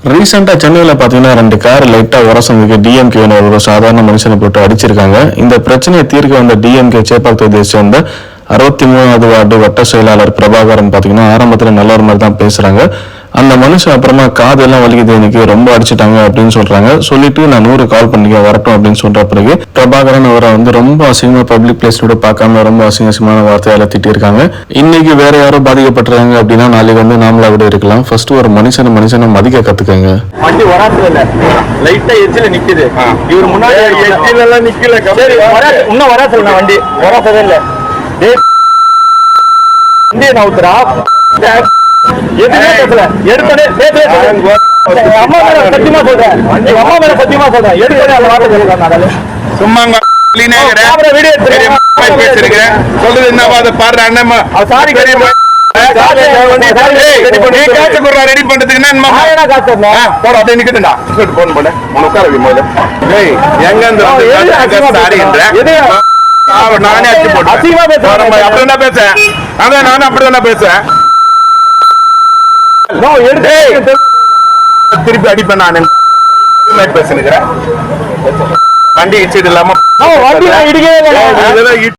ரீசெண்டா சென்னையில பாத்தீங்கன்னா 2 கார் லைட்டா உரசதுக்கு டிஎம்கே ஒரு சாதாரண மனுஷனை போட்டு அடிச்சிருக்காங்க. இந்த பிரச்சனையை தீர்க்க வந்த டிஎம்கே சேப்பாக் தொகுதியை சேர்ந்த 63வது வார்டு வட்ட செயலாளர் பிரபாகரன் பாத்தீங்கன்னா ஆரம்பத்துல நல்ல ஒரு மாதிரி தான் பேசுறாங்க. அந்த மனுஷன் அப்புறமா காதெல்லாம் வலிக்குது, எனக்கு ரொம்ப அடிச்சுட்டாங்க அப்படின்னு சொல்றாங்க. சொல்லிட்டு நான் 100 கால் பண்ணிக்க வரட்டும் அப்படின்னு சொல்ற பிறகு பிரபாகரன் அவரை ரொம்ப அசிங்கமா பப்ளிக் பிளேஸ்ல பார்க்காம ரொம்ப அசிங்கமான வார்த்தையால திட்டிருக்காங்க. இன்னைக்கு வேற யாரோ பாதிக்கப்பட்டிருக்காங்க அப்படின்னா நாளைக்கு நாமளா கூட இருக்கலாம். ஃபர்ஸ்ட் ஒரு மனுஷனை மதிக்க கத்துக்கங்க. வண்டி வராத்துல இல்ல, லைட்டா எச்சில நிக்குது. இவர் முன்னாடி எச்சில எல்லாம் நிக்கல, இன்னும் வராத்துல வண்டி வராதே இல்ல. வண்டியை நவுத்துறா, எதுவுமே பேசல, எடுத்தோடனே அம்மா மேல சத்தியமா சொல்றேன், அம்மா மேல சத்தியமா சொல்றேன், எடுத்தோடனே அந்த வார்த்தை சொல்றாங்க. சும்மா சொல்றது என்ன பாடுற அண்ணம்மா சாரி ரெடி பண்றதுக்கு போன் பண்ண எங்க நானே அடிச்சு போட்டேன். அப்படி என்ன பேசேன், அதான் நானும் அப்படிதானே பேசேன். திருப்பி அடிப்பேன் நானு பேசுகிறேன். வண்டி இடிச்சது இல்லாம வண்டி இடிக்கவே